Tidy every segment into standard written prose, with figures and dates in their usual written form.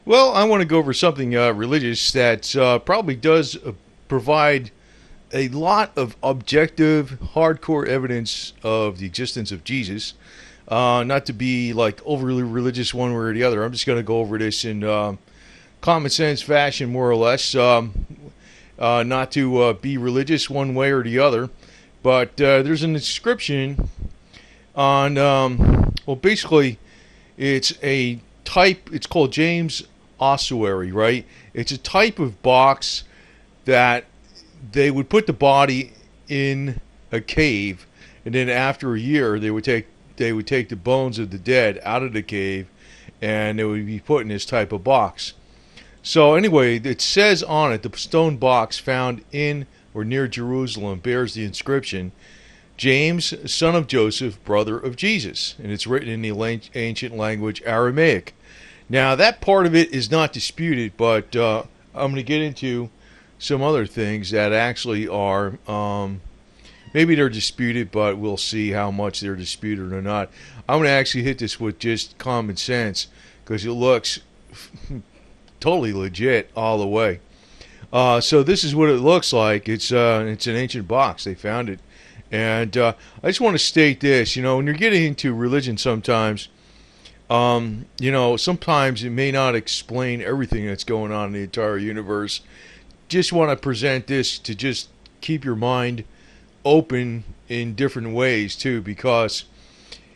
Well, I want to go over something religious that probably does provide a lot of objective, hardcore evidence of the existence of Jesus. Not to be like overly religious one way or the other. I'm just going to go over this in common sense fashion, more or less. Not to be religious one way or the other. But there's an inscription on, well, basically, it's a type, it's called James Ossuary, right? It's a type of box that they would put the body in a cave, and then after a year, they would take the bones of the dead out of the cave, and they would be put in this type of box. So anyway, it says on it, the stone box found in or near Jerusalem bears the inscription, James, son of Joseph, brother of Jesus. And it's written in the ancient language Aramaic. Now, that part of it is not disputed, but I'm going to get into some other things that actually are, maybe they're disputed, but we'll see how much they're disputed or not. I'm going to actually hit this with just common sense because it looks totally legit all the way. So this is what it looks like. It's an ancient box. They found it. And I just want to state this, when you're getting into religion sometimes, sometimes it may not explain everything that's going on in the entire universe. Just want to present this to just keep your mind open in different ways, too, because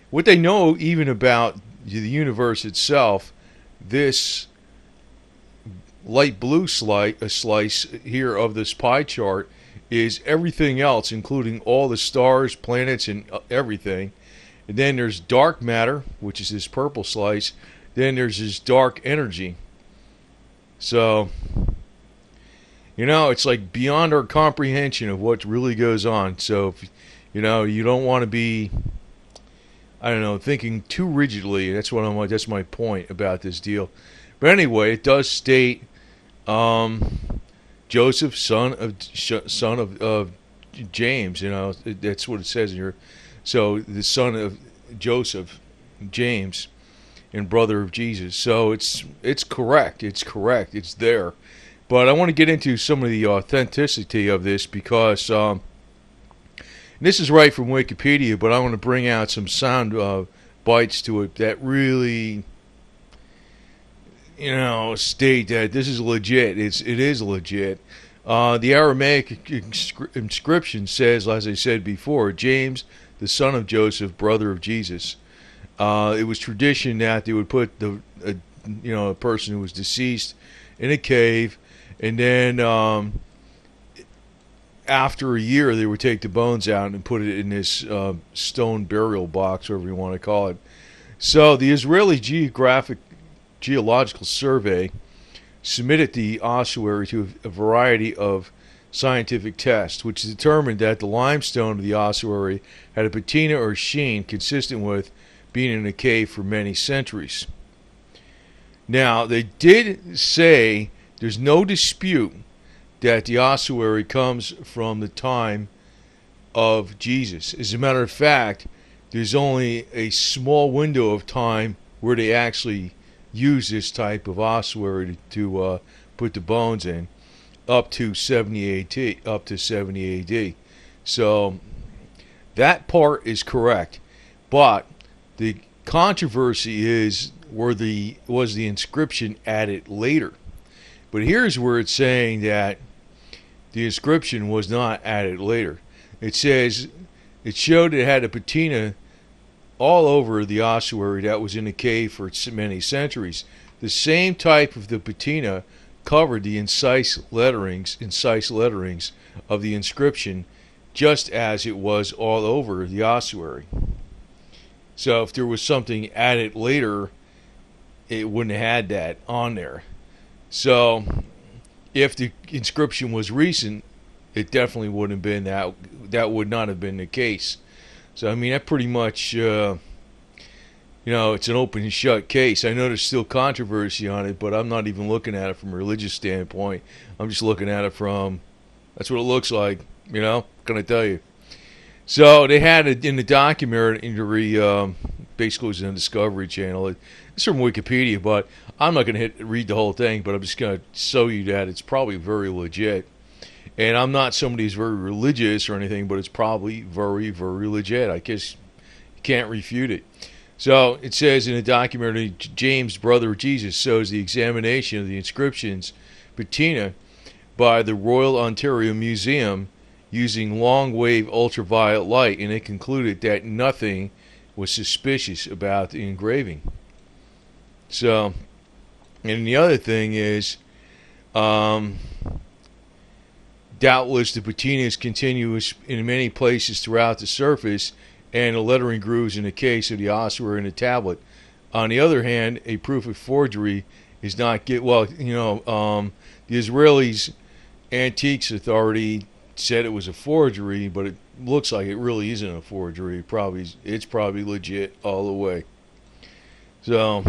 what they know even about the universe itself, this light blue slice here of this pie chart is everything else, including all the stars, planets, and everything. And then there's dark matter, which is this purple slice. Then there's this dark energy. So, it's like beyond our comprehension of what really goes on. So, if, you don't want to be, thinking too rigidly. That's that's my point about this deal. But anyway, it does state Joseph, son of James. That's what it says here. So the son of Joseph, James, and brother of Jesus. So it's correct. It's correct. It's there. But I want to get into some of the authenticity of this because this is right from Wikipedia, but I want to bring out some sound bites to it that really, state that this is legit. It is legit. The Aramaic inscription says, as I said before, James, the son of Joseph, brother of Jesus. It was tradition that they would put a person who was deceased in a cave, and then after a year, they would take the bones out and put it in this stone burial box, whatever you want to call it. So the Israeli Geological Survey submitted the ossuary to a variety of scientific tests, which determined that the limestone of the ossuary had a patina or sheen consistent with being in a cave for many centuries. Now, they did say there's no dispute that the ossuary comes from the time of Jesus. As a matter of fact, there's only a small window of time where they actually use this type of ossuary to put the bones in, up to 70 AD. So that part is correct, but the controversy is was the inscription added later. But here's where it's saying that the inscription was not added later. It says it showed it had a patina all over the ossuary that was in the cave for many centuries. The same type of the patina covered the incise letterings of the inscription, just as it was all over the ossuary. So if there was something added later, it wouldn't have had that on there. So if the inscription was recent, it definitely wouldn't have been that. That would not have been the case. So I mean, that pretty much, it's an open and shut case. I know there's still controversy on it, but I'm not even looking at it from a religious standpoint. I'm just looking at it from, that's what it looks like. Can I tell you? So they had it in the documentary basically was on Discovery Channel. It's from Wikipedia, but I'm not going to read the whole thing, but I'm just going to show you that it's probably very legit. And I'm not somebody who's very religious or anything, but it's probably very, very legit. I guess you can't refute it. So it says in a documentary, James, brother of Jesus, shows the examination of the inscriptions patina by the Royal Ontario Museum using long-wave ultraviolet light, and it concluded that nothing was suspicious about the engraving. So, and the other thing is, doubtless the patina is continuous in many places throughout the surface, and the lettering grooves in the case of the ossuary and the tablet. On the other hand, a proof of forgery is not the Israelis Antiques Authority said it was a forgery, but it looks like it really isn't a forgery. It's probably legit all the way. So,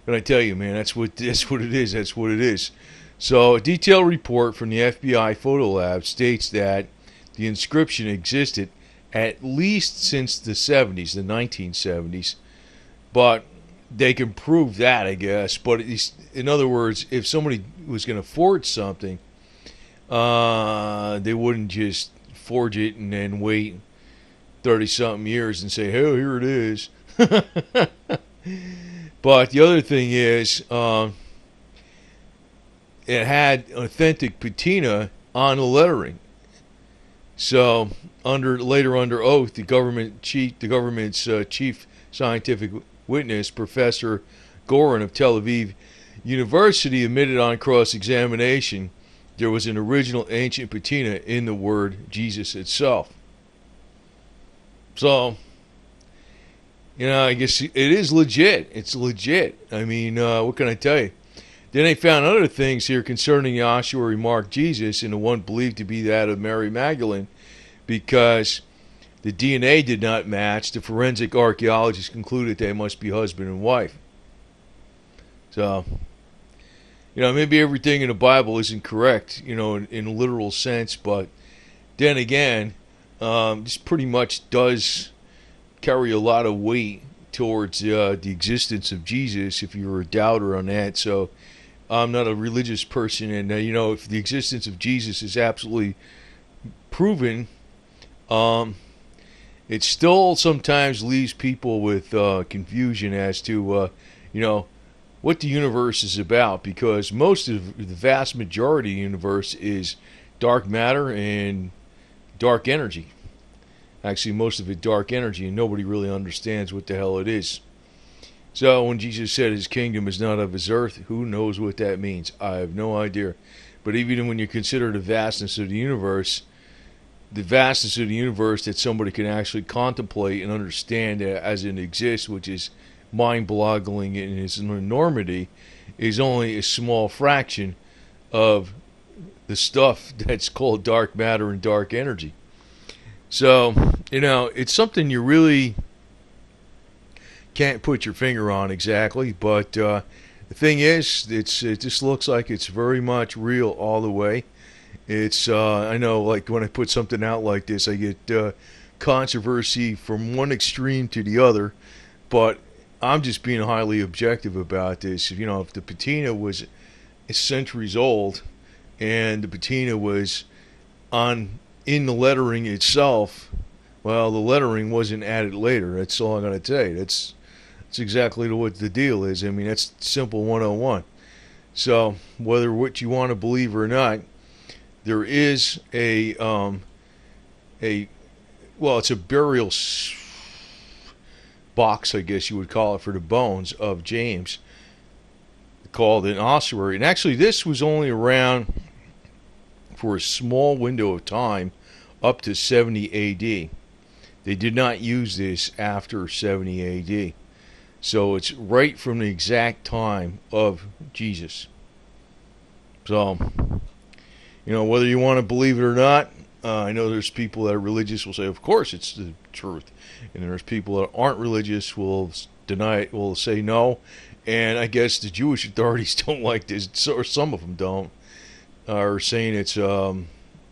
but I tell you, man, that's what it is. That's what it is. So, a detailed report from the FBI photo lab states that the inscription existed at least since the 70s, the 1970s, but they can prove that, I guess. But in other words, if somebody was going to forge something, they wouldn't just forge it and then wait 30-something years and say, "Oh, here it is." But the other thing is, it had authentic patina on the lettering. So, later under oath, the government's chief scientific witness, Professor Gorin of Tel Aviv University, admitted on cross-examination there was an original ancient patina in the word Jesus itself. So, I guess it is legit. It's legit. I mean, what can I tell you? Then they found other things here concerning the ossuary marked Jesus and the one believed to be that of Mary Magdalene, because the DNA did not match. The forensic archaeologists concluded they must be husband and wife. So, maybe everything in the Bible isn't correct, in a literal sense, but then again, this pretty much does carry a lot of weight towards the existence of Jesus if you're a doubter on that. So, I'm not a religious person, and if the existence of Jesus is absolutely proven, it still sometimes leaves people with confusion as to what the universe is about, because most of the vast majority of the universe is dark matter and dark energy. Actually, most of it dark energy, and nobody really understands what the hell it is. So when Jesus said his kingdom is not of this earth, who knows what that means? I have no idea. But even when you consider the vastness of the universe that somebody can actually contemplate and understand as it exists, which is mind-boggling in its enormity, is only a small fraction of the stuff that's called dark matter and dark energy. So, it's something you really can't put your finger on exactly, but the thing is, it just looks like it's very much real all the way. It's I know, like when I put something out like this, I get controversy from one extreme to the other, but I'm just being highly objective about this. If the patina was centuries old, and the patina was in the lettering itself, well, the lettering wasn't added later. That's all I'm going to tell you. That's exactly what the deal is. I mean, that's simple 101. So, whether what you want to believe or not, there is it's a burial box, I guess you would call it, for the bones of James, called an ossuary. And actually, this was only around for a small window of time, up to 70 A.D. They did not use this after 70 A.D. So it's right from the exact time of Jesus. So, whether you want to believe it or not, I know there's people that are religious will say, of course it's the truth. And there's people that aren't religious will deny it, will say no. And I guess the Jewish authorities don't like this, or some of them don't, are saying it's the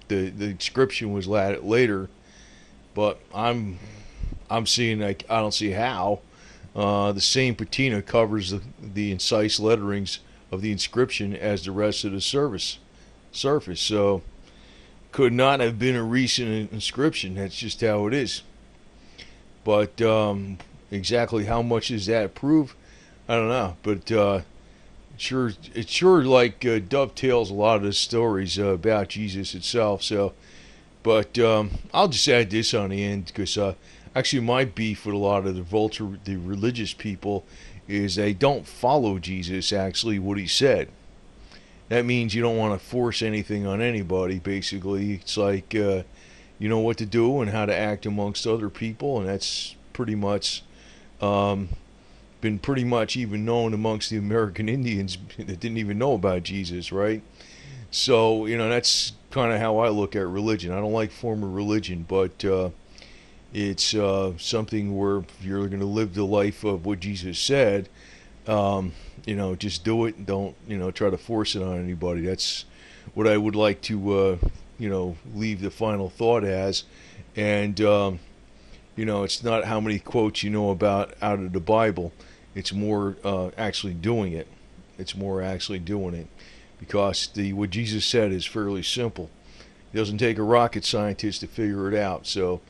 inscription was added later. But I'm I'm seeing, like, I don't see how. The same patina covers the incise letterings of the inscription as the rest of the surface. So could not have been a recent inscription. That's just how it is. But exactly how much does that prove? I don't know. But it sure like dovetails a lot of the stories about Jesus itself. So, but I'll just add this on the end because actually my beef with a lot of the religious people is they don't follow Jesus actually what he said. That means you don't want to force anything on anybody. Basically, it's like you know what to do and how to act amongst other people, and that's pretty much um, been pretty much even known amongst the American Indians that didn't even know about Jesus, right? So that's kind of how I look at religion. I don't like form of religion, but it's something where if you're going to live the life of what Jesus said, just do it and don't try to force it on anybody. That's what I would like to leave the final thought as. And it's not how many quotes you know about out of the Bible. It's more actually doing it. It's more actually doing it, because what Jesus said is fairly simple. It doesn't take a rocket scientist to figure it out. So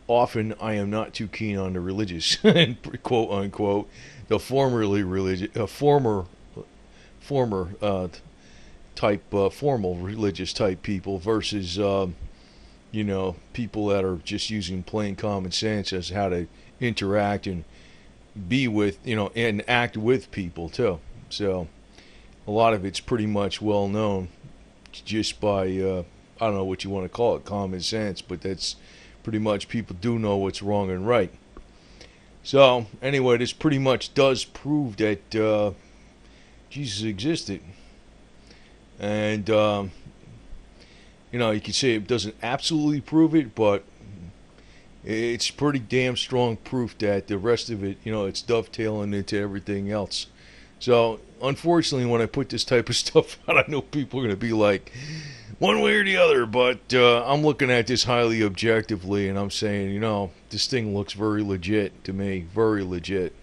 often I am not too keen on the religious, quote unquote, the formerly religious, former type, formal religious type people versus people that are just using plain common sense as how to interact and be with, and act with people too. So a lot of it's pretty much well known just by, I don't know what you want to call it, common sense, but that's pretty much, people do know what's wrong and right. So anyway, this pretty much does prove that Jesus existed. And, you could say it doesn't absolutely prove it, but it's pretty damn strong proof that the rest of it, it's dovetailing into everything else. So, unfortunately, when I put this type of stuff out, I know people are going to be like, one way or the other, but I'm looking at this highly objectively, and I'm saying, this thing looks very legit to me, very legit.